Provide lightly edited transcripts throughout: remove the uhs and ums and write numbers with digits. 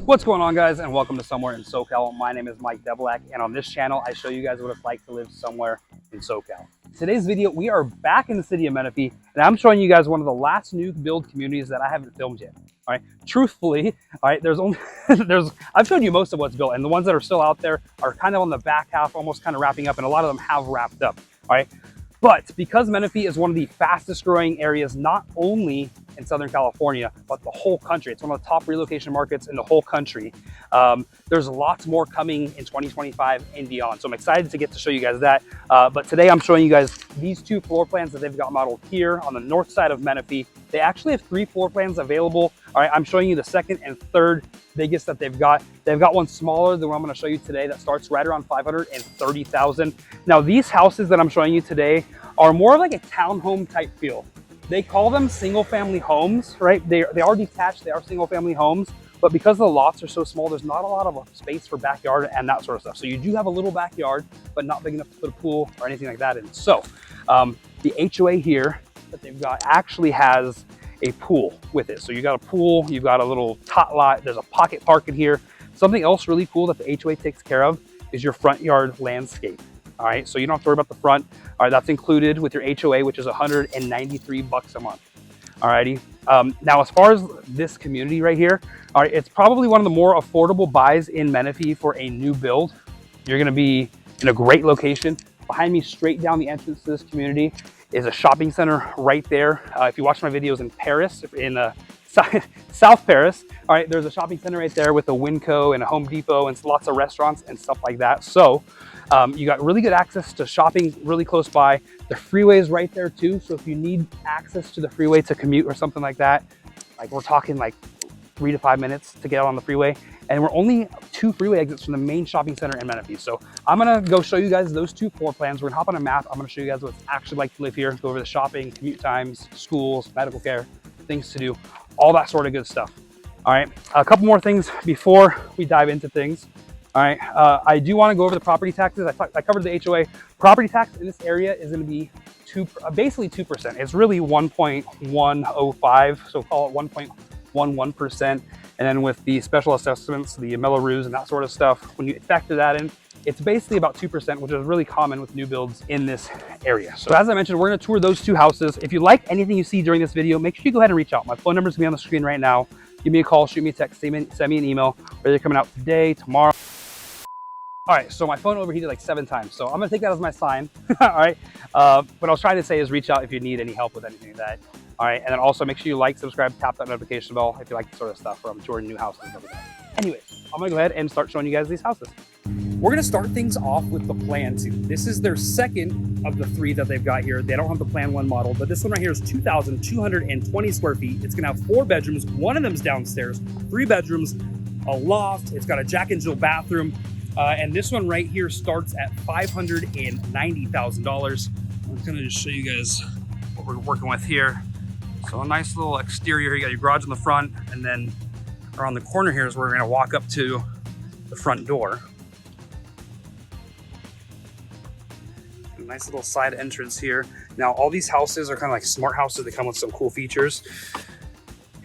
What's going on, guys, and welcome to Somewhere in SoCal. My name is Mike Devlak, and on this channel I show you guys what it's like to live somewhere in SoCal. Today's video, we are back in the city of Menifee, and I'm showing you guys one of the last new build communities that I haven't filmed yet. All right, truthfully, all right, I've showed you most of what's built, and the ones that are still out there are kind of on the back half, almost kind of wrapping up, and a lot of them have wrapped up. All right, but because Menifee is one of the fastest growing areas, not only in Southern California, but the whole country. It's one of the top relocation markets in the whole country. There's lots more coming in 2025 and beyond. So I'm excited to get to show you guys that. But today I'm showing you guys these two floor plans that they've got modeled here on the north side of Menifee. They actually have 3 floor plans available. All right, I'm showing you the second and third biggest that they've got. They've got one smaller than what I'm gonna show you today that starts right around 530,000. Now these houses that I'm showing you today are more like a townhome type feel. They call them single family homes, right? They are detached, they are single family homes, but because the lots are so small, there's not a lot of space for backyard and that sort of stuff. So you do have a little backyard, but not big enough to put a pool or anything like that in. So the HOA here that they've got actually has a pool with it. So you got a pool, you've got a little tot lot, there's a pocket park in here. Something else really cool that the HOA takes care of is your front yard landscape. All right, so you don't have to worry about the front. All right, that's included with your HOA, which is $193 a month. All righty. Now, as far as this community right here, all right, it's probably one of the more affordable buys in Menifee for a new build. You're going to be in a great location. Behind me, straight down the entrance to this community, is a shopping center right there. If you watch my videos in Paris, in South Paris, all right, there's a shopping center right there with a Winco and a Home Depot and lots of restaurants and stuff like that. So you got really good access to shopping really close by. The freeway is right there too. So if you need access to the freeway to commute or something like that, like we're talking like 3 to 5 minutes to get out on the freeway. And we're only 2 freeway exits from the main shopping center in Menifee. So I'm gonna go show you guys those 2 floor plans. We're gonna hop on a map. I'm gonna show you guys what it's actually like to live here, go over the shopping, commute times, schools, medical care, things to do, all that sort of good stuff. All right, a couple more things before we dive into things. All right, I do want to go over the property taxes. I covered the HOA. Property tax in this area is going to be basically 2%. It's really 1.105, so call it 1.11%. And then with the special assessments, the Melrose and that sort of stuff, when you factor that in, it's basically about 2%, which is really common with new builds in this area. So as I mentioned, we're going to tour those 2 houses. If you like anything you see during this video, make sure you go ahead and reach out. My phone number is going to be on the screen right now. Give me a call, shoot me a text, send me an email, whether you're coming out today, tomorrow. All right, so my phone overheated like 7 times, so I'm gonna take that as my sign. All right, what I was trying to say is reach out if you need any help with anything like that. All right, and then also make sure you like, subscribe, tap that notification bell if you like this sort of stuff from touring new houses and everything. Anyways, I'm gonna go ahead and start showing you guys these houses. We're gonna start things off with the plan 2. This is their second of the 3 that they've got here. They don't have the plan 1 model, but this one right here is 2,220 square feet. It's gonna have 4 bedrooms. One of them's downstairs, 3 bedrooms, a loft. It's got a Jack and Jill bathroom. And this one right here starts at $590,000. I'm gonna just show you guys what we're working with here. So a nice little exterior. You got your garage in the front, and then around the corner here is where we're gonna walk up to the front door. A nice little side entrance here. Now all these houses are kind of like smart houses. They come with some cool features.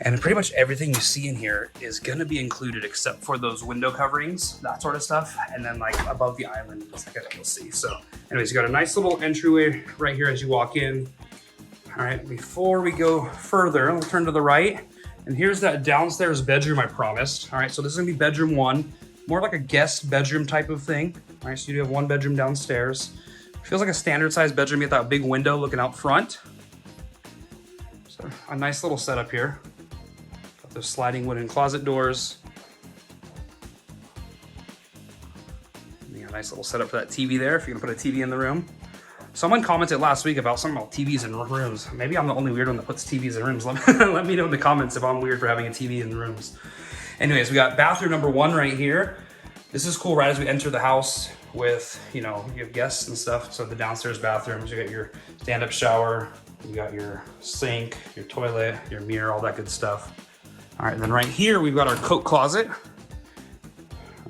And pretty much everything you see in here is gonna be included except for those window coverings, that sort of stuff. And then like above the island, you'll see. So anyways, you got a nice little entryway right here as you walk in. All right, before we go further, we'll turn to the right. And here's that downstairs bedroom I promised. All right, so this is gonna be bedroom 1, more like a guest bedroom type of thing. All right, so you do have 1 bedroom downstairs. Feels like a standard sized bedroom. You get that big window looking out front. So a nice little setup here. Those sliding wooden closet doors. You got a nice little setup for that TV there if you're gonna put a TV in the room. Someone commented last week about something about TVs in rooms. Maybe I'm the only weird one that puts TVs in rooms. Let me know in the comments if I'm weird for having a TV in rooms. Anyways, we got bathroom number 1 right here. This is cool right as we enter the house with, you have guests and stuff. So the downstairs bathrooms, you got your stand-up shower, you got your sink, your toilet, your mirror, all that good stuff. All right, and then right here, we've got our coat closet.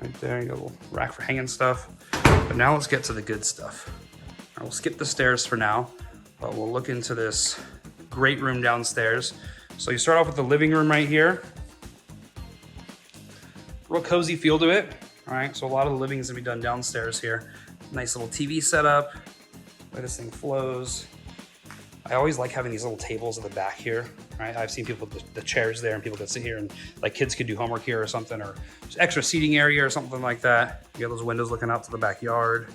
Right there, you got a little rack for hanging stuff. But now let's get to the good stuff. I will skip the stairs for now, but we'll look into this great room downstairs. So you start off with the living room right here. Real cozy feel to it. All right, so a lot of the living is gonna be done downstairs here. Nice little TV setup, where this thing flows. I always like having these little tables at the back here, right? I've seen people with the chairs there and people that sit here and like kids could do homework here or something, or just extra seating area or something like that. You got those windows looking out to the backyard.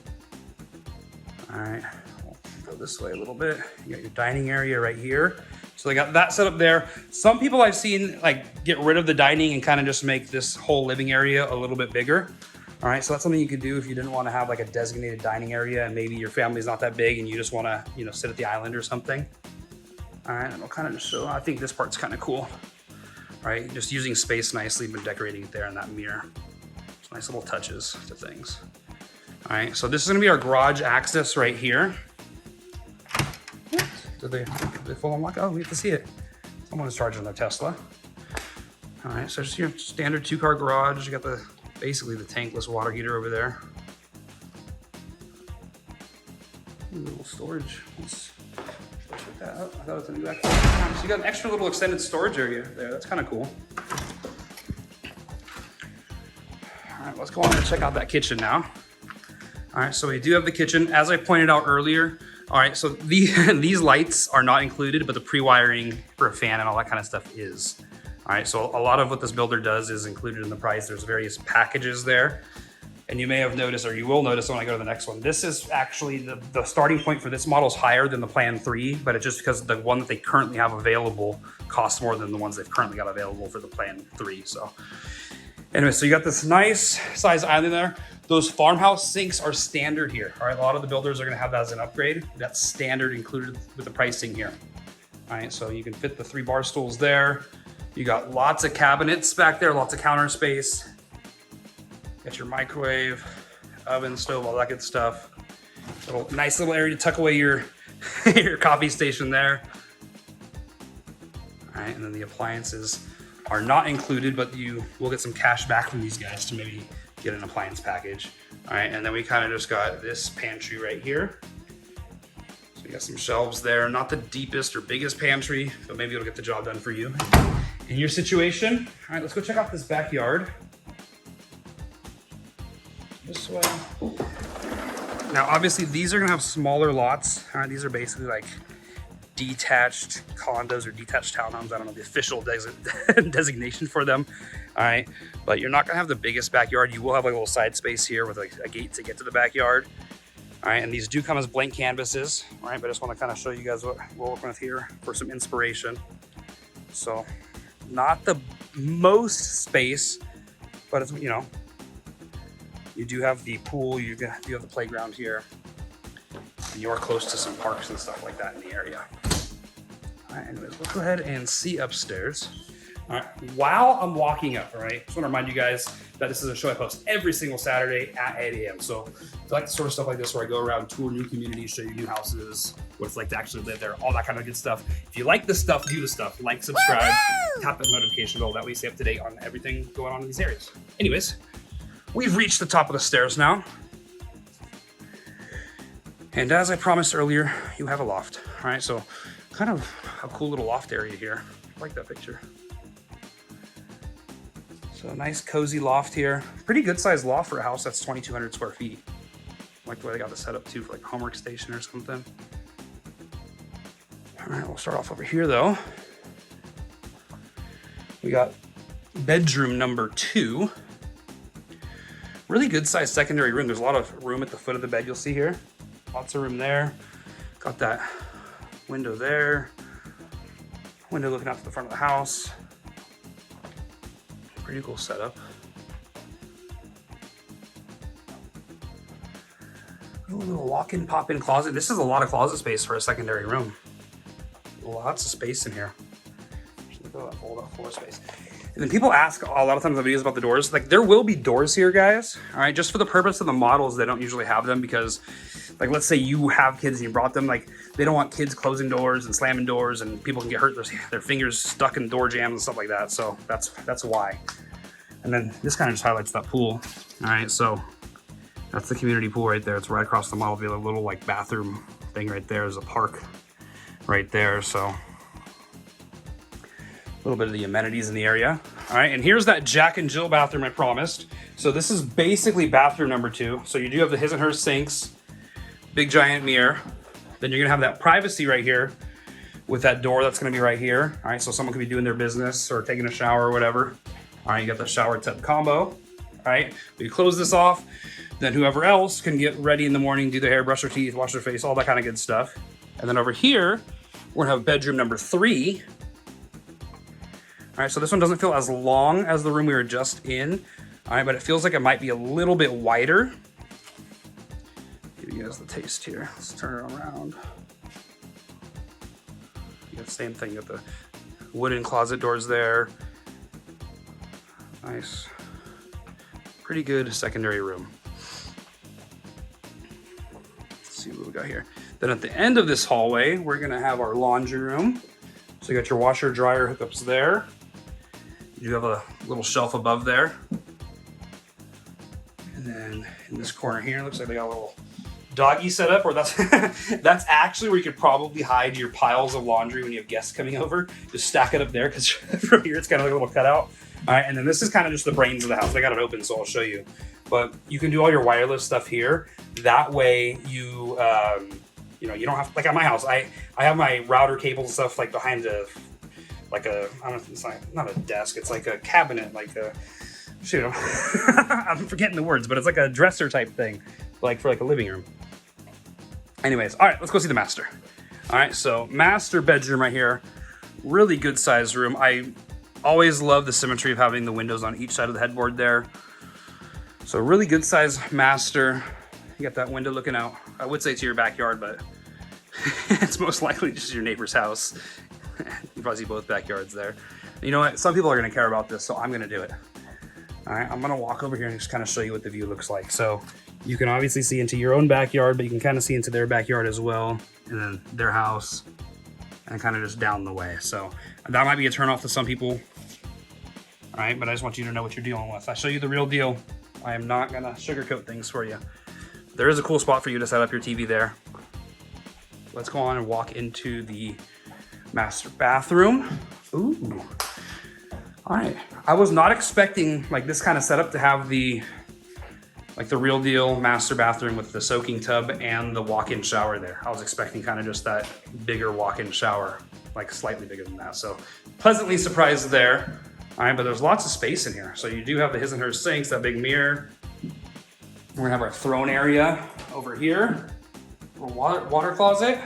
All right, we'll go this way a little bit. You got your dining area right here. So they got that set up there. Some people I've seen like get rid of the dining and kind of just make this whole living area a little bit bigger. All right, so that's something you could do if you didn't want to have like a designated dining area and maybe your family's not that big and you just want to, you know, sit at the island or something. All right, and I'll kind of just show, I think this part's kind of cool. All right, just using space nicely, but decorating it there in that mirror. Just nice little touches to things. All right, so this is gonna be our garage access right here. Did they full unlock? Oh, we have to see it. Someone is charging their Tesla. All right, so just your standard 2-car garage. You got the basically the tankless water heater over there. A little storage. Let's check that out. I thought it was gonna go back to the time. So you got an extra little extended storage area there. That's kind of cool. All right, let's go on and check out that kitchen now. All right, so we do have the kitchen. As I pointed out earlier, all right, so these lights are not included, but the pre-wiring for a fan and all that kind of stuff is. All right, so a lot of what this builder does is included in the price. There's various packages there. And you may have noticed, or you will notice when I go to the next one, this is actually the starting point for this model is higher than the Plan 3, but it's just because the one that they currently have available costs more than the ones they've currently got available for the Plan 3. So anyway, so you got this nice size island there. Those farmhouse sinks are standard here. All right, a lot of the builders are gonna have that as an upgrade. That's standard included with the pricing here. All right, so you can fit the 3 bar stools there. You got lots of cabinets back there, lots of counter space. Got your microwave, oven, stove, all that good stuff. Nice little area to tuck away your, your coffee station there. All right, and then the appliances are not included, but you will get some cash back from these guys to maybe get an appliance package. All right, and then we kind of just got this pantry right here. So you got some shelves there, not the deepest or biggest pantry, but maybe it'll get the job done for you in your situation. All right, let's go check out this backyard. This way. Now, obviously these are gonna have smaller lots. All right, these are basically like detached condos or detached townhomes. I don't know the official designation for them. All right, but you're not gonna have the biggest backyard. You will have like a little side space here with like a gate to get to the backyard. All right, and these do come as blank canvases. All right, but I just wanna kind of show you guys what we're working with here for some inspiration. So not the most space, but it's, you know, you do have the pool, you have the playground here, and you are close to some parks and stuff like that in the area. All right, anyways, let's go ahead and see upstairs. All right, while I'm walking up, all right, just want to remind you guys that this is a show I post every single Saturday at 8 a.m. So if you like the sort of stuff like this where I go around, tour new communities, show you new houses, what it's like to actually live there, all that kind of good stuff. If you like this stuff, do the stuff, like, subscribe, tap that notification bell. That way you stay up to date on everything going on in these areas. Anyways, we've reached the top of the stairs now. And as I promised earlier, you have a loft. All right, so kind of a cool little loft area here. I like that picture. So a nice cozy loft here. Pretty good sized loft for a house that's 2,200 square feet. I like the way they got this set up too for like a homework station or something. All right, we'll start off over here though. We got bedroom number 2. Really good sized secondary room. There's a lot of room at the foot of the bed you'll see here. Lots of room there. Got that window there. Window looking out to the front of the house. Pretty cool setup. A little walk-in, pop-in closet. This is a lot of closet space for a secondary room. Lots of space in here. Look at that fold-out floor space. And then people ask a lot of times in the videos about the doors. Like, there will be doors here, guys. All right, just for the purpose of the models, they don't usually have them because, like, let's say you have kids and you brought them, like, they don't want kids closing doors and slamming doors, and people can get hurt, their fingers stuck in door jams and stuff like that. So that's why. And then this kind of just highlights that pool. All right, so that's the community pool right there. It's right across the model. We have a little like bathroom thing right there. There's a park right there. So a little bit of the amenities in the area. All right, and here's that Jack and Jill bathroom I promised. So this is basically bathroom number 2. So you do have the his and her sinks, big giant mirror. Then you're gonna have that privacy right here with that door that's gonna be right here. All right, so someone could be doing their business or taking a shower or whatever. All right, you got the shower tub combo. All right, you close this off, then whoever else can get ready in the morning, do their hair, brush their teeth, wash their face, all that kind of good stuff. And then over here, we're gonna have bedroom number 3. All right, so this one doesn't feel as long as the room we were just in. All right, but it feels like it might be a little bit wider. Give you guys the taste here. Let's turn it around. You got the same thing, you got the wooden closet doors there. Nice. Pretty good secondary room. Let's see what we got here. Then at the end of this hallway, we're gonna have our laundry room. So you got your washer dryer hookups there. You have a little shelf above there. And then in this corner here, looks like they got a little doggy setup, or that's that's actually where you could probably hide your piles of laundry when you have guests coming over. Just stack it up there, because from here it's kind of like a little cutout. All right, and then this is kind of just the brains of the house. I got it open, so I'll show you. But you can do all your wireless stuff here. That way you, you know, you don't have, like at my house, I have my router cables and stuff like behind the, like a, I don't know, it's not a desk, it's like a cabinet, like a, shoot, I'm forgetting the words, but it's like a dresser type thing, like for like a living room. Anyways, all right, let's go see the master. All right, so master bedroom right here, really good sized room. I always love the symmetry of having the windows on each side of the headboard there. So really good sized master. You got that window looking out, I would say to your backyard, but it's most likely just your neighbor's house. You probably see both backyards there. You know what? Some people are going to care about this, so I'm going to do it. All right, I'm going to walk over here and just kind of show you what the view looks like. So you can obviously see into your own backyard, but you can kind of see into their backyard as well, and then their house, and kind of just down the way. So that might be a turn off to some people. All right, but I just want you to know what you're dealing with. I show you the real deal. I am not going to sugarcoat things for you. There is a cool spot for you to set up your TV there. Let's go on and walk into the master bathroom. Ooh. All right. I was not expecting like this kind of setup to have the real deal master bathroom with the soaking tub and the walk-in shower there. I was expecting kind of just that bigger walk-in shower, like slightly bigger than that. So pleasantly surprised there. All right, but there's lots of space in here. So you do have the his and her sinks, that big mirror. We're gonna have our throne area over here. A water closet.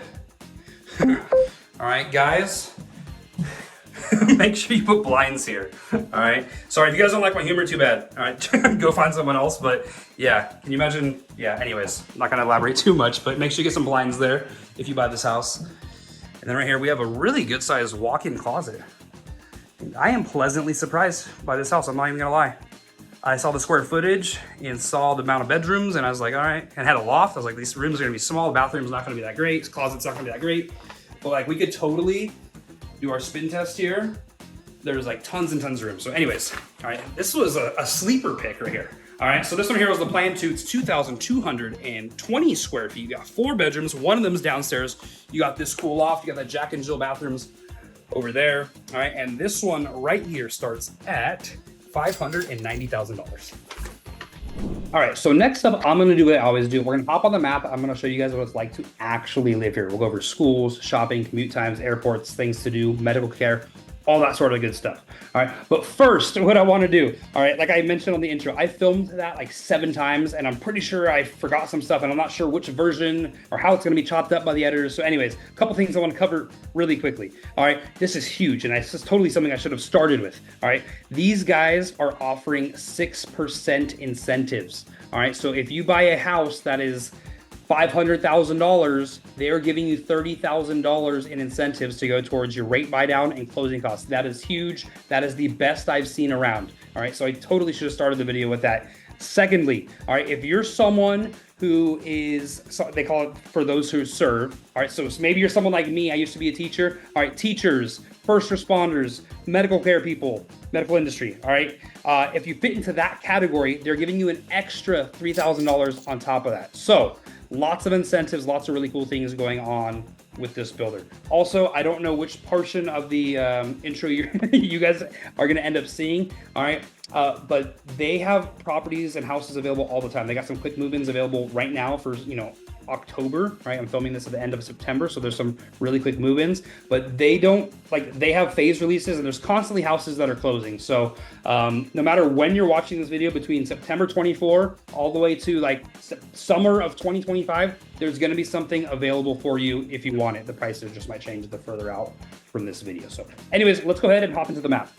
All right, guys, make sure you put blinds here. All right. Sorry if you guys don't like my humor, too bad. All right, go find someone else. But yeah, can you imagine? Yeah. Anyways, I'm not gonna elaborate too much, but make sure you get some blinds there if you buy this house. And then right here we have a really good sized walk-in closet. I am pleasantly surprised by this house. I'm not even gonna lie. I saw the square footage and saw the amount of bedrooms, and I was like, all right, and had a loft. I was like, these rooms are gonna be small. The bathroom's not gonna be that great. This closet's not gonna be that great. But like, we could totally do our spin test here. There's like tons and tons of room. So anyways, all right, this was a sleeper pick right here. All right, so this one here was the plan too. It's 2,220 square feet. You got 4 bedrooms. One of them's downstairs. You got this cool loft. You got that Jack and Jill bathrooms over there. All right, and this one right here starts at $590,000. All right, so next up, I'm gonna do what I always do. We're gonna hop on the map. I'm gonna show you guys what it's like to actually live here. We'll go over schools, shopping, commute times, airports, things to do, medical care, all that sort of good stuff. All right, but first, what I wanna do, all right, like I mentioned on the intro, I filmed that like 7 times, and I'm pretty sure I forgot some stuff, and I'm not sure which version or how it's gonna be chopped up by the editors. So anyways, a couple things I wanna cover really quickly. All right, this is huge, and this is totally something I should have started with. All right, these guys are offering 6% incentives. All right, so if you buy a house that is $500,000, they are giving you $30,000 in incentives to go towards your rate buy down and closing costs. That is huge. That is the best I've seen around. All right, so I totally should have started the video with that. Secondly, all right, if you're someone who is, they call it for those who serve. All right, so maybe you're someone like me. I used to be a teacher. All right, teachers, first responders, medical care people, medical industry. All right, if you fit into that category, they're giving you an extra $3,000 on top of that. So lots of incentives, lots of really cool things going on with this builder. Also, I don't know which portion of the intro you guys are going to end up seeing. All right. But they have properties and houses available all the time. They got some quick move-ins available right now for, October, right? I'm filming this at the end of September, so there's some really quick move-ins, but they don't, they have phase releases, and there's constantly houses that are closing. So no matter when you're watching this video, between September 24 all the way to summer of 2025, there's going to be something available for you if you want it. The prices just might change the further out from this video. So anyways, let's go ahead and hop into the map.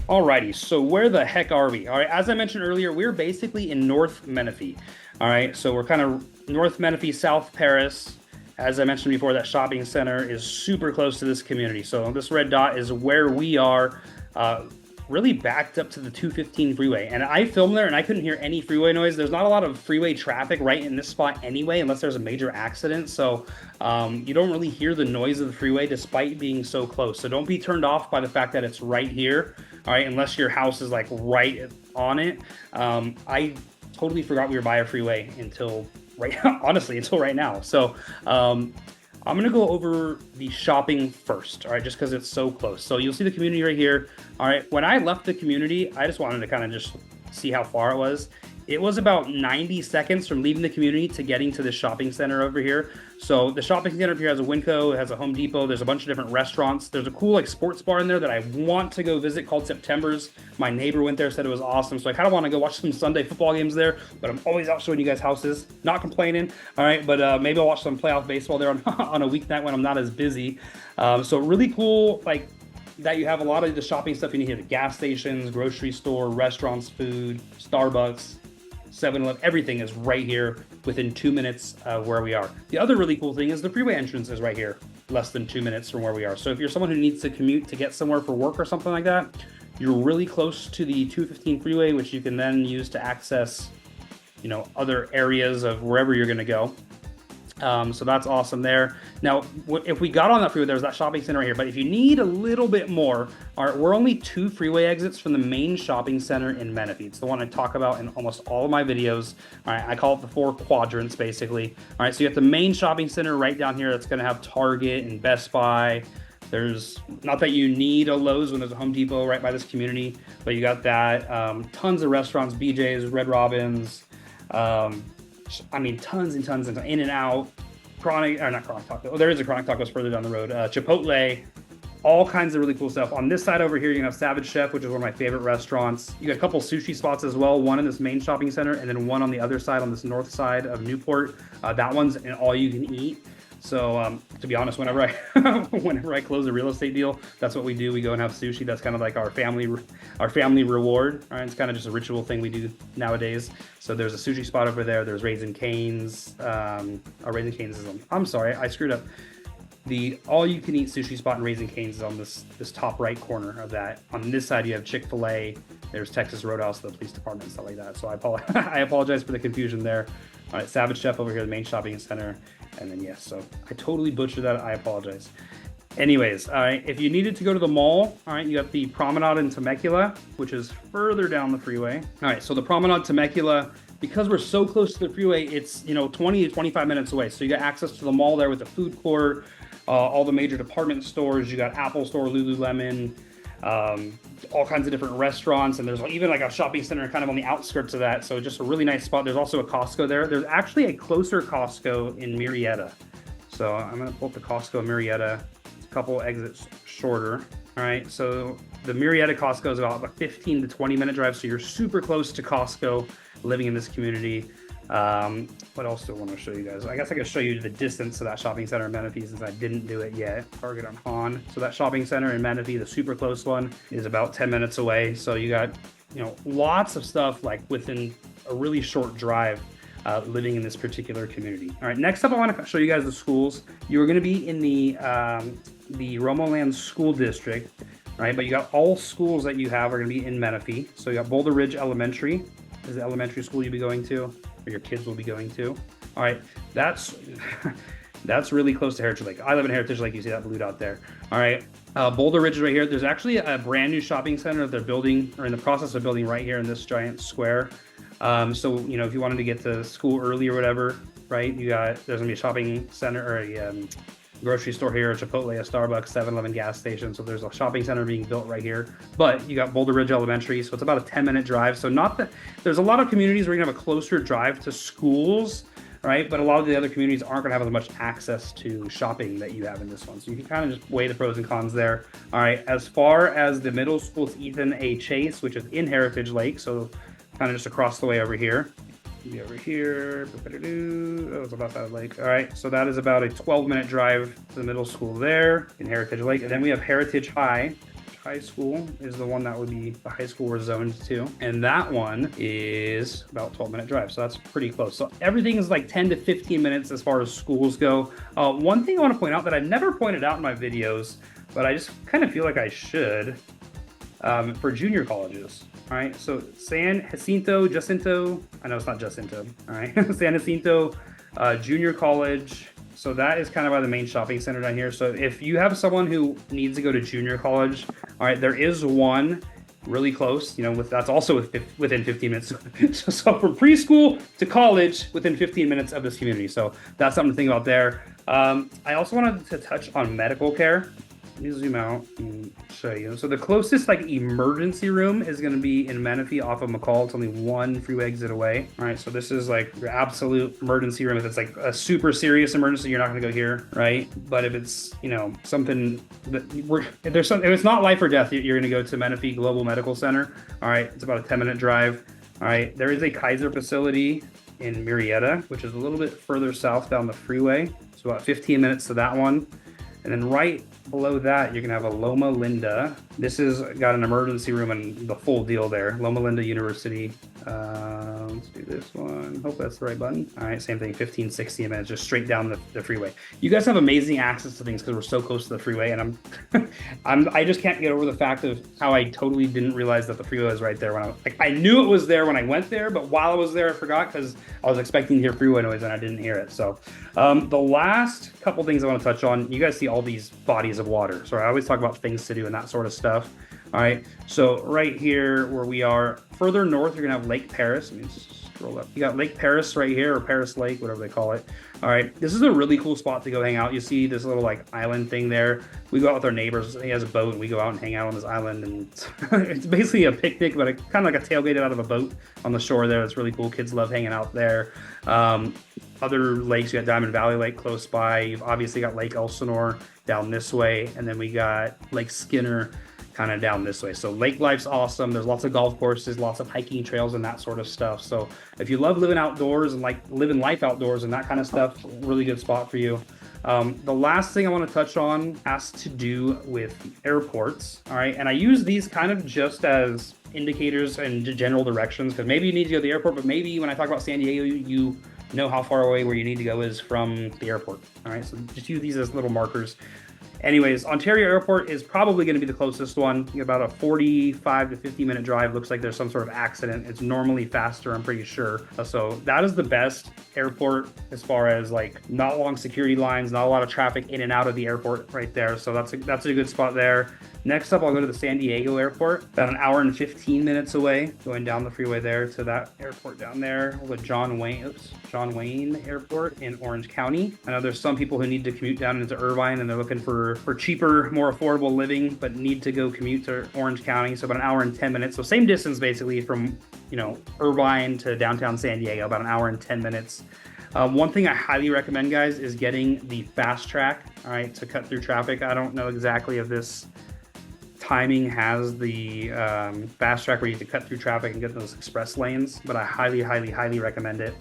Alrighty, so where the heck are we? All right, as I mentioned earlier, we're basically in North Menifee. All right, so we're kind of North Menifee, South Paris. As I mentioned before, that shopping center is super close to this community. So this red dot is where we are, really backed up to the 215 freeway. And I filmed there and I couldn't hear any freeway noise. There's not a lot of freeway traffic right in this spot anyway, unless there's a major accident. So you don't really hear the noise of the freeway despite being so close. So don't be turned off by the fact that it's right here. All right, unless your house is right on it. I totally forgot we were by a freeway until until right now. So I'm gonna go over the shopping first, all right, just because it's so close. So you'll see the community right here. All right, when I left the community, I just wanted to kind of just see how far it was. It was about 90 seconds from leaving the community to getting to the shopping center over here. So the shopping center up here has a Winco, it has a Home Depot, there's a bunch of different restaurants. There's a cool sports bar in there that I want to go visit called September's. My neighbor went there, said it was awesome. So I kind of want to go watch some Sunday football games there, but I'm always out showing you guys houses, not complaining. All right, but maybe I'll watch some playoff baseball there on a weeknight when I'm not as busy. So really cool, that you have a lot of the shopping stuff you need here, the gas stations, grocery store, restaurants, food, Starbucks, 7-Eleven, everything is right here within 2 minutes where we are. The other really cool thing is the freeway entrance is right here, less than 2 minutes from where we are. So if you're someone who needs to commute to get somewhere for work or something like that, you're really close to the 215 freeway, which you can then use to access, other areas of wherever you're going to go. So that's awesome there. Now, if we got on that freeway, there's that shopping center right here. But if you need a little bit more, all right, we're only 2 freeway exits from the main shopping center in Menifee. It's the one I talk about in almost all of my videos. All right, I call it the 4 quadrants, basically. All right, so you have the main shopping center right down here that's going to have Target and Best Buy. There's, not that you need a Lowe's when there's a Home Depot right by this community, but you got that. Tons of restaurants, BJ's, Red Robin's, tons and tons and tons. In-N-Out, not Chronic Taco. Oh, there is a Chronic Tacos further down the road. Chipotle, all kinds of really cool stuff. On this side over here, you have Savage Chef, which is one of my favorite restaurants. You got a couple sushi spots as well, one in this main shopping center, and then one on the other side, on this north side of Newport. That one's an all-you-can-eat. So to be honest, whenever I close a real estate deal, that's what we do. We go and have sushi. That's kind of like our family reward. All right, it's kind of just a ritual thing we do nowadays. So there's a sushi spot over there. There's Raising Cane's. Raising Cane's is on. I'm sorry, I screwed up. The all-you-can-eat sushi spot in Raising Cane's is on this top right corner of that. On this side, you have Chick-fil-A. There's Texas Roadhouse, the police department, and stuff like that. So I apologize for the confusion there. All right, Savage Chef over here, the main shopping center. And then, yes, so I totally butchered that. I apologize. Anyways, all right, if you needed to go to the mall, all right, you have the Promenade in Temecula, which is further down the freeway. All right, so the Promenade Temecula, because we're so close to the freeway, it's, 20 to 25 minutes away. So you got access to the mall there with the food court, all the major department stores. You got Apple Store, Lululemon, all kinds of different restaurants, and there's even a shopping center kind of on the outskirts of that. So just a really nice spot. There's also a Costco there. There's actually a closer Costco in Murrieta. So I'm going to pull up the Costco in Murrieta. It's a couple exits shorter. All right, so the Murrieta Costco is about a 15 to 20 minute drive. So you're super close to Costco living in this community. What else do I want to show you guys? I guess I could show you the distance to that shopping center in Menifee since I didn't do it yet. Target on Han. So that shopping center in Menifee, the super close one, is about 10 minutes away. So you got, lots of stuff within a really short drive living in this particular community. All right, next up, I want to show you guys the schools. You are going to be in the Romoland School District, right? But you got all schools that you have are going to be in Menifee. So you got Boulder Ridge Elementary is the elementary school you'll be going to, or your kids will be going to. All right, that's really close to Heritage Lake. I live in Heritage Lake. You see that blue dot there. All right, Boulder Ridge is right here. There's actually a brand new shopping center that they're building, or in the process of building, right here in this giant square. So if you wanted to get to school early or whatever, right? There's gonna be a shopping center or grocery store here, a Chipotle, a Starbucks, 7-Eleven gas station. So there's a shopping center being built right here. But you got Boulder Ridge Elementary, so it's about a 10-minute drive. So not that there's a lot of communities where you're gonna have a closer drive to schools, right? But a lot of the other communities aren't gonna have as much access to shopping that you have in this one. So you can kind of just weigh the pros and cons there. All right, as far as the middle school, it's Ethan A. Chase, which is in Heritage Lake. So kind of just across the way over here. Be over here. Oh, it's about that lake. All right, so that is about a 12-minute drive to the middle school there in Heritage Lake. And then we have Heritage High. High School is the one that would be the high school we're zoned to. And that one is about 12-minute drive. So that's pretty close. So everything is like 10 to 15 minutes as far as schools go. One thing I want to point out that I've never pointed out in my videos, but I just kind of feel like I should, for junior colleges. All right, so Jacinto, I know it's not Jacinto, all right, San Jacinto Junior College. So that is kind of by the main shopping center down here. So if you have someone who needs to go to junior college, all right, there is one really close, you know, that's also within 15 minutes. So from preschool to college, within 15 minutes of this community. So that's something to think about there. I also wanted to touch on medical care. Let me zoom out and show you. So the closest like emergency room is going to be in Menifee off of McCall. It's only one freeway exit away. All right, so this is like your absolute emergency room. If it's like a super serious emergency, you're not going to go here, right? But if it's, you know, something that if it's not life or death, you're going to go to Menifee Global Medical Center. All right, it's about a 10-minute drive. All right, there is a Kaiser facility in Murrieta, which is a little bit further south down the freeway. So about 15 minutes to that one. And then right below that, you're gonna have a Loma Linda. This has got an emergency room and the full deal there. Loma Linda University. Let's do this one. Hope that's the right button. All right, same thing, 15, 16 minutes, just straight down the freeway. You guys have amazing access to things because we're so close to the freeway, and I just can't get over the fact of how I totally didn't realize that the freeway was right there when I knew it was there when I went there, but while I was there, I forgot because I was expecting to hear freeway noise and I didn't hear it. So the last couple things I want to touch on, you guys see all these bodies of water. So I always talk about things to do and that sort of stuff. All right, so right here where we are, further north, you're gonna have Lake Paris. Let me just scroll up. You got Lake Paris right here, or Paris Lake, whatever they call it. All right, this is a really cool spot to go hang out. You see this little like island thing there. We go out with our neighbors. He has a boat, and we go out and hang out on this island, and it's basically a picnic, but kind of like a tailgate out of a boat on the shore there. It's really cool. Kids love hanging out there. Other lakes, you got Diamond Valley Lake close by. You've obviously got Lake Elsinore down this way, and then we got Lake Skinner kind of down this way. So lake life's awesome. There's lots of golf courses, lots of hiking trails and that sort of stuff. So if you love living outdoors and like living life outdoors and that kind of stuff, really good spot for you. The last thing I want to touch on has to do with airports. All right, and I use these kind of just as indicators and general directions because maybe you need to go to the airport, but maybe when I talk about San Diego, you know how far away where you need to go is from the airport. All right, so just use these as little markers. Anyways, Ontario Airport is probably going to be the closest one. You got about a 45 to 50 minute drive. Looks like there's some sort of accident. It's normally faster, I'm pretty sure. So that is the best airport as far as like not long security lines, not a lot of traffic in and out of the airport right there. So that's a good spot there. Next up, I'll go to the San Diego Airport, about an hour and 15 minutes away, going down the freeway there to that airport down there. We'll go John Wayne Airport in Orange County. I know there's some people who need to commute down into Irvine and they're looking for cheaper, more affordable living, but need to go commute to Orange County. So about an hour and 10 minutes. So same distance basically from, you know, Irvine to downtown San Diego, about an hour and 10 minutes. One thing I highly recommend, guys, is getting the fast track, all right, to cut through traffic. I don't know exactly if this timing has the fast track where you have to cut through traffic and get those express lanes, but I highly, highly, highly recommend it.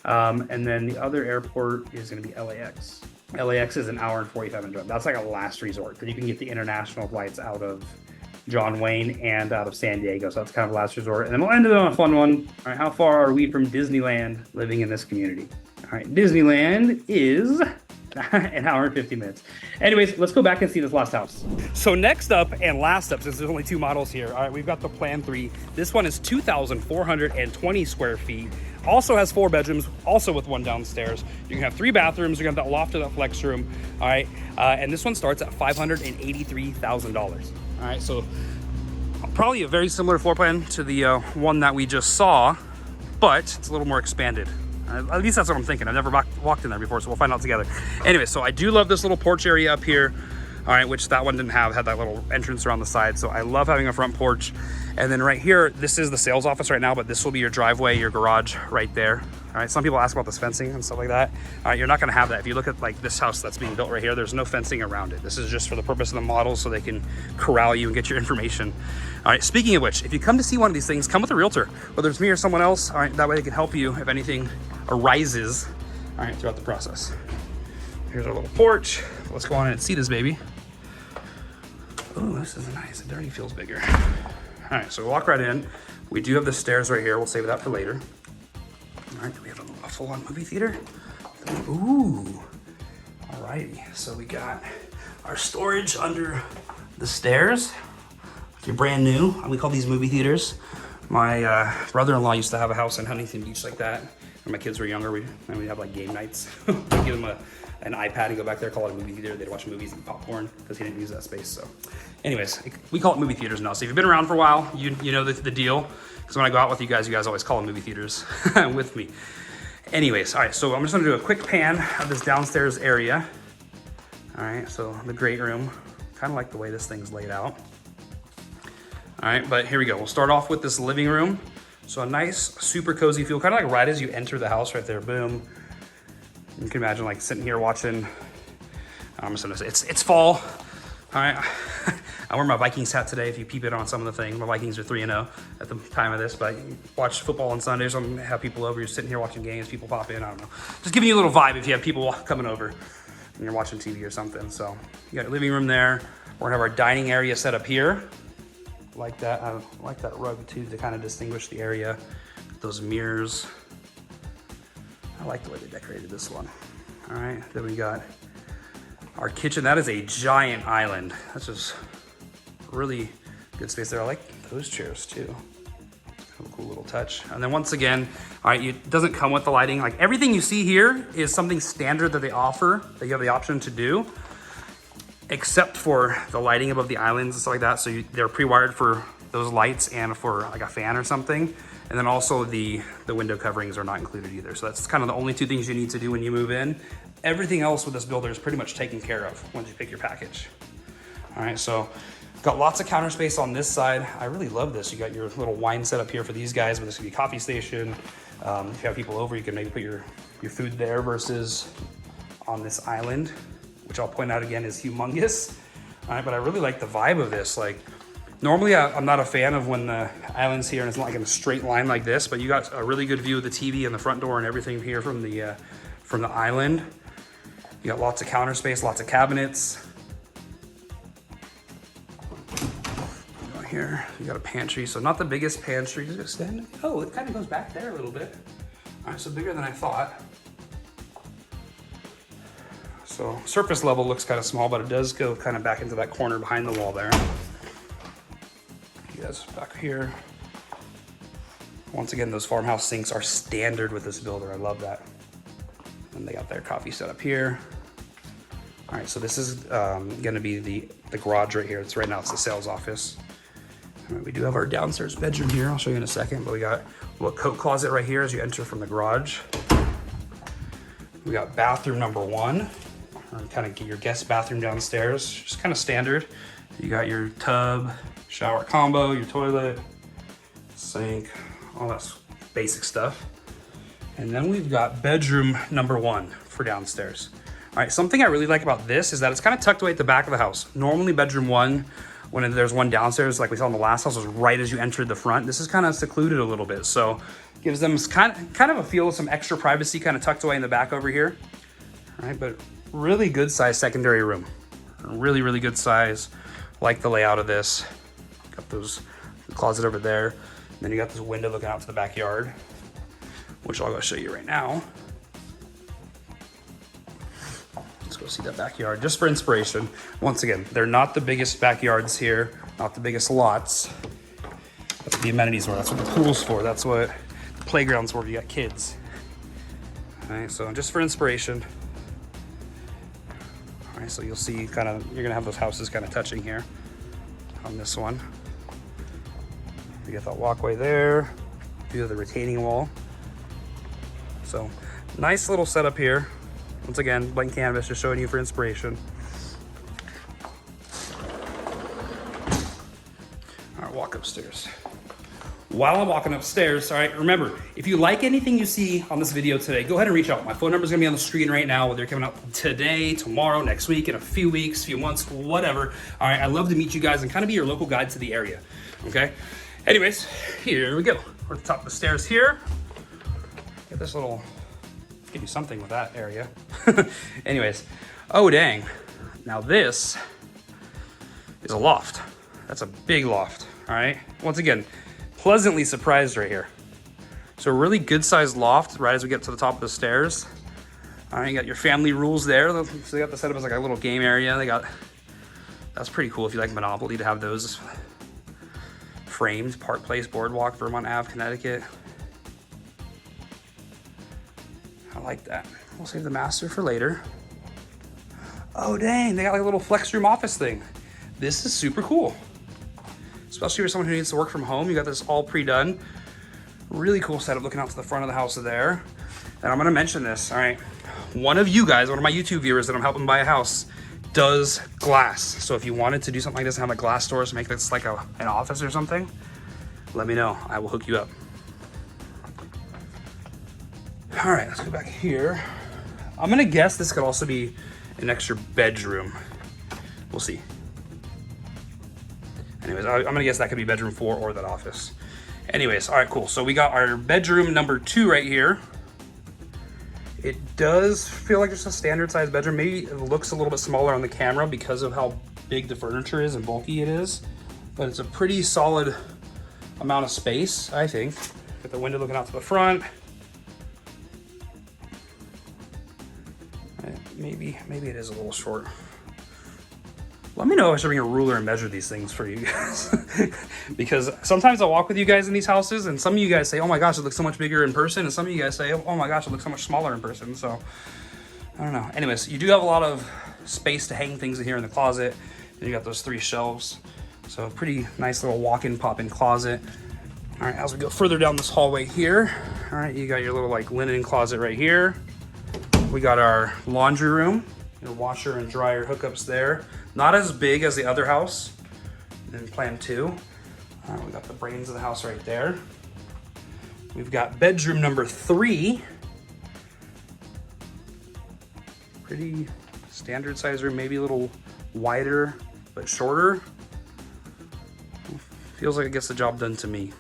And then the other airport is going to be LAX. LAX is an hour and 45 minute drive. That's like a last resort because you can get the international flights out of John Wayne and out of San Diego. So that's kind of a last resort. And then we'll end it on a fun one. All right, how far are we from Disneyland living in this community? All right, Disneyland is an hour and 50 minutes. Anyways, let's go back and see this last house. So next up and last up, since there's only two models here, all right, we've got the Plan 3. This one is 2,420 square feet. Also has 4 bedrooms, also with 1 downstairs. You can have 3 bathrooms. You're gonna have that loft to that flex room. All right, and this one starts at $583,000. All right, so probably a very similar floor plan to the one that we just saw, but it's a little more expanded. At least that's what I'm thinking. I've never walked in there before, so we'll find out together. Anyway, so I do love this little porch area up here. All right, which that one didn't have, had that little entrance around the side. So I love having a front porch. And then right here, this is the sales office right now, but this will be your driveway, your garage right there. All right, some people ask about this fencing and stuff like that. All right, you're not gonna have that. If you look at like this house that's being built right here, there's no fencing around it. This is just for the purpose of the model so they can corral you and get your information. All right, speaking of which, if you come to see one of these things, come with a realtor, whether it's me or someone else. All right, that way they can help you if anything arises, all right, throughout the process. Here's our little porch. Let's go on in and see this baby. Oh, this is nice. It already feels bigger. All right, so we'll walk right in. We do have the stairs right here. We'll save that for later. All right, do we have a full-on movie theater? Ooh, all righty. So we got our storage under the stairs. They're brand new. We call these movie theaters. My brother-in-law used to have a house in Huntington Beach like that. When my kids were younger, we'd have like game nights. We'd give them an iPad and go back there, call it a movie theater. They'd watch movies and popcorn because he didn't use that space. So anyways, we call it movie theaters now. So if you've been around for a while, you know the deal. Because when I go out with you guys always call them movie theaters with me. Anyways, all right, so I'm just gonna do a quick pan of this downstairs area. All right, so the great room. Kind of like the way this thing's laid out. All right, but here we go. We'll start off with this living room. So a nice, super cozy feel, kind of like right as you enter the house right there, boom. You can imagine like sitting here watching, I'm just gonna say, it's fall. All right, I wear my Vikings hat today. If you peep it on some of the things, my Vikings are 3-0 at the time of this, but you watch football on Sundays. I'm gonna have people over, you're sitting here watching games, people pop in, I don't know. Just giving you a little vibe if you have people coming over and you're watching TV or something. So you got your living room there. We're gonna have our dining area set up here. Like that, I like that rug too to kind of distinguish the area. Those mirrors. I like the way they decorated this one. All right, then we got our kitchen. That is a giant island. That's just really good space there. I like those chairs too. Kind of a cool little touch. And then once again, all right, it doesn't come with the lighting. Like everything you see here is something standard that they offer, that you have the option to do, except for the lighting above the islands and stuff like that. So they're pre-wired for those lights and for like a fan or something. And then also the window coverings are not included either. So that's kind of the only two things you need to do when you move in. Everything else with this builder is pretty much taken care of once you pick your package. All right, so got lots of counter space on this side. I really love this. You got your little wine set up here for these guys, but this could be a coffee station. If you have people over, you can maybe put your food there versus on this island, which I'll point out again is humongous. All right, but I really like the vibe of this. Like, normally I'm not a fan of when the island's here and it's not like in a straight line like this, but you got a really good view of the TV and the front door and everything here from the island. You got lots of counter space, lots of cabinets. Here, you got a pantry, so not the biggest pantry. Just extend. Oh, it kind of goes back there a little bit. All right, so bigger than I thought. So surface level looks kind of small, but it does go kind of back into that corner behind the wall there. You guys back here. Once again, those farmhouse sinks are standard with this builder. I love that. And they got their coffee set up here. All right, so this is gonna be the garage right here. It's right now, it's the sales office. We do have our downstairs bedroom here. I'll show you in a second, but we got a little coat closet right here as you enter from the garage. We got bathroom number 1, or kind of get your guest bathroom downstairs, just kind of standard. You got your tub, shower combo, your toilet, sink, all that basic stuff. And then we've got bedroom number 1 for downstairs. All right, something I really like about this is that it's kind of tucked away at the back of the house. Normally bedroom 1, when there's one downstairs, like we saw in the last house, was right as you entered the front. This is kind of secluded a little bit, so gives them kind of a feel of some extra privacy, kind of tucked away in the back over here. All right, but really good size secondary room. Really, really good size. Like the layout of this. Got the closet over there. And then you got this window looking out to the backyard, which I'll go show you right now. Let's go see that backyard, just for inspiration. Once again, they're not the biggest backyards here, not the biggest lots. That's what the amenities are. That's what the pool's for. That's what the playground's for if you got kids. All right, so just for inspiration. All right, so you'll see you're gonna have those houses kind of touching here on this one. You get that walkway there, view of the retaining wall. So nice little setup here. Once again, blank canvas, just showing you for inspiration. All right, walk upstairs. While I'm walking upstairs, all right, remember, if you like anything you see on this video today, go ahead and reach out. My phone number is gonna be on the screen right now, whether you're coming out today, tomorrow, next week, in a few weeks, few months, whatever. All right, I'd love to meet you guys and kind of be your local guide to the area, okay? Anyways, here we go. We're at the top of the stairs here. Get this little, give you something with that area. Anyways, oh dang. Now this is a loft. That's a big loft, all right? Once again, pleasantly surprised right here. So a really good sized loft right as we get to the top of the stairs. All right, you got your family rules there. So they got the setup as like a little game area. That's pretty cool if you like Monopoly to have those framed. Park Place, Boardwalk, Vermont Ave, Connecticut. I like that. We'll save the master for later. Oh dang, they got like a little flex room office thing. This is super cool. Especially for someone who needs to work from home. You got this all pre-done. Really cool setup looking out to the front of the house there. And I'm gonna mention this, all right? One of you guys, one of my YouTube viewers that I'm helping buy a house, does glass. So if you wanted to do something like this and have a glass doors, make this like an office or something, let me know, I will hook you up. All right, let's go back here. I'm gonna guess this could also be an extra bedroom. We'll see. Anyways, I'm gonna guess that could be bedroom 4 or that office. Anyways, all right, cool. So we got our bedroom number 2 right here. It does feel like just a standard size bedroom. Maybe it looks a little bit smaller on the camera because of how big the furniture is and bulky it is, but it's a pretty solid amount of space, I think. Got the window looking out to the front. Maybe it is a little short. Let me know if I should bring a ruler and measure these things for you guys. Because sometimes I walk with you guys in these houses and some of you guys say, oh my gosh, it looks so much bigger in person. And some of you guys say, oh my gosh, it looks so much smaller in person. So I don't know. Anyways, you do have a lot of space to hang things in here in the closet. And you got those 3 shelves. So a pretty nice little walk-in, pop-in closet. All right, as we go further down this hallway here, all right, you got your little like linen closet right here. We got our laundry room, your washer and dryer hookups there. Not as big as the other house in plan 2. We got the brains of the house right there. We've got bedroom number 3. Pretty standard size room, maybe a little wider, but shorter. Feels like it gets the job done to me.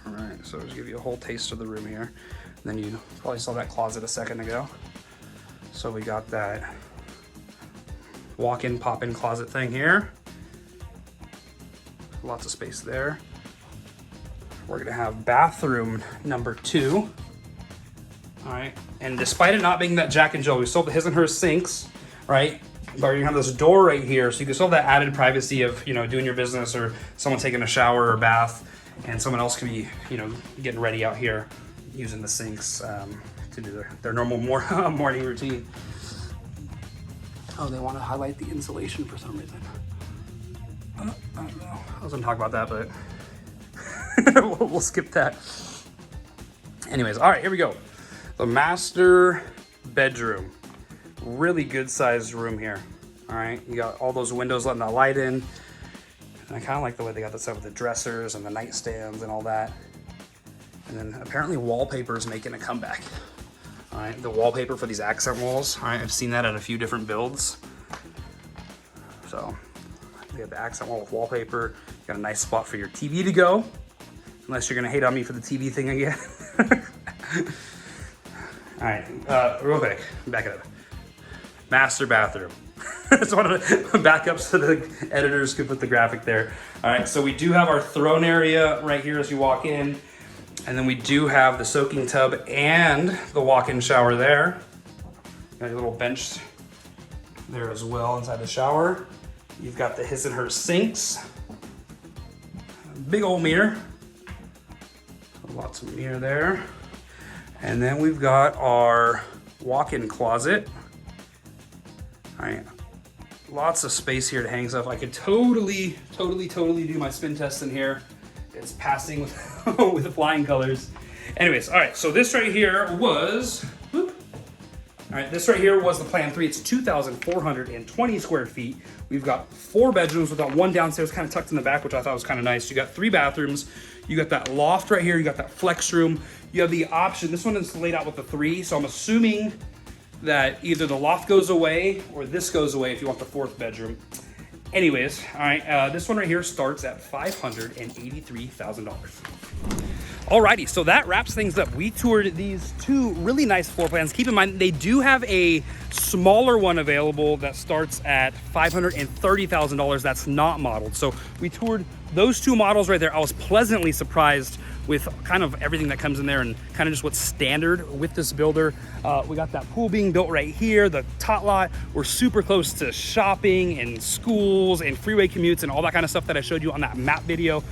All right, so I'll just give you a whole taste of the room here. And then you probably saw that closet a second ago. So we got that walk-in, pop-in closet thing here. Lots of space there. We're gonna have bathroom number 2. All right, and despite it not being that Jack and Jill, we still have the his and her sinks, right? But you have this door right here, so you can still have that added privacy of, you know, doing your business or someone taking a shower or bath, and someone else can be, you know, getting ready out here using the sinks to do their normal morning routine. Oh, they want to highlight the insulation for some reason. I don't know. I was gonna talk about that, but we'll skip that. Anyways, all right, here we go. The master bedroom. Really good sized room here. All right, you got all those windows letting that light in. And I kind of like the way they got this set with the dressers and the nightstands and all that. And then apparently wallpaper is making a comeback. All right, the wallpaper for these accent walls. All right, I've seen that at a few different builds. So we have the accent wall with wallpaper. Got a nice spot for your TV to go. Unless you're gonna hate on me for the TV thing again. All right, real quick, back it up. Master bathroom. It's one of the backups so the editors could put the graphic there. All right, so we do have our throne area right here as you walk in. And then we do have the soaking tub and the walk-in shower there. Got your little bench there as well inside the shower. You've got the his and her sinks. Big old mirror. Lots of mirror there. And then we've got our walk-in closet. All right, lots of space here to hang stuff. I could totally do my spin test in here It's passing with, with the flying colors. Anyways, all right, so this right here was, whoop. All right, this right here was the Plan 3. It's 2,420 square feet. We've got 4 bedrooms. We've got 1 downstairs kind of tucked in the back, which I thought was kind of nice. You got 3 bathrooms. You got that loft right here. You got that flex room. You have the option. This one is laid out with the 3, so I'm assuming that either the loft goes away or this goes away if you want the 4th bedroom. Anyways, all right, this one right here starts at $583,000. Alrighty, so that wraps things up. We toured these 2 really nice floor plans. Keep in mind, they do have a smaller one available that starts at $530,000 that's not modeled. So we toured those 2 models right there. I was pleasantly surprised with kind of everything that comes in there and kind of just what's standard with this builder. We got that pool being built right here, the tot lot. We're super close to shopping and schools and freeway commutes and all that kind of stuff that I showed you on that map video.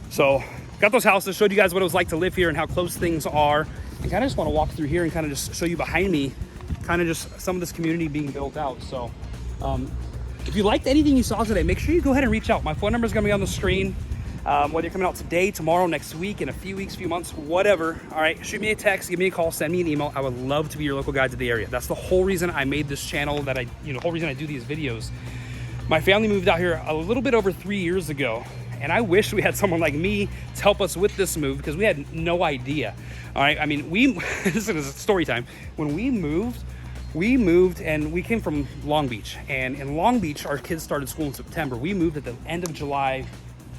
So got those houses, showed you guys what it was like to live here and how close things are. And kind of just want to walk through here and kind of just show you behind me, kind of just some of this community being built out. So if you liked anything you saw today, make sure you go ahead and reach out. My phone number is going to be on the screen. Whether you're coming out today, tomorrow, next week, in a few weeks, few months, whatever. All right, shoot me a text, give me a call, send me an email. I would love to be your local guide to the area. that's the whole reason I made this channel, that the whole reason I do these videos. My family moved out here a little bit over 3 years ago, and I wish we had someone like me to help us with this move because we had no idea. All right, I mean, this is story time. When we moved and we came from Long Beach, and in Long Beach, our kids started school in September. We moved at the end of July,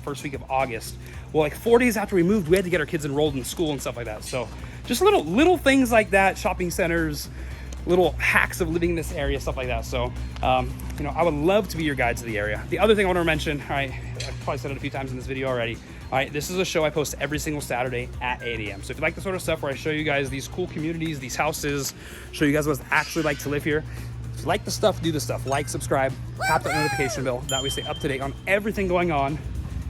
first week of August. Well, like 4 days after we moved, we had to get our kids enrolled in school and stuff like that. So just little things like that, shopping centers, little hacks of living in this area, stuff like that. So, I would love to be your guide to the area. The other thing I want to mention, all right, I've probably said it a few times in this video already. All right, this is a show I post every single Saturday at 8 a.m. So if you like the sort of stuff where I show you guys these cool communities, these houses, show you guys what it's actually like to live here. If you like the stuff, do the stuff. Like, subscribe, tap that notification bell. That way we stay up to date on everything going on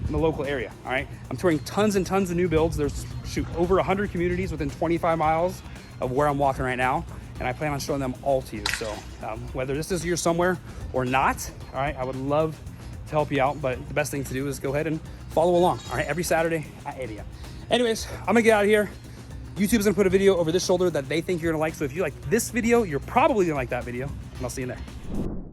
in the local area. All right, I'm touring tons and tons of new builds. There's over 100 communities within 25 miles of where I'm walking right now, and I plan on showing them all to you. So whether this is your somewhere or not, all right, I would love to help you out, but the best thing to do is go ahead and follow along. All right, every Saturday at 8 a.m. Anyways, I'm gonna get out of here. YouTube's gonna put a video over this shoulder that they think you're gonna like. So if you like this video, you're probably gonna like that video, and I'll see you in there.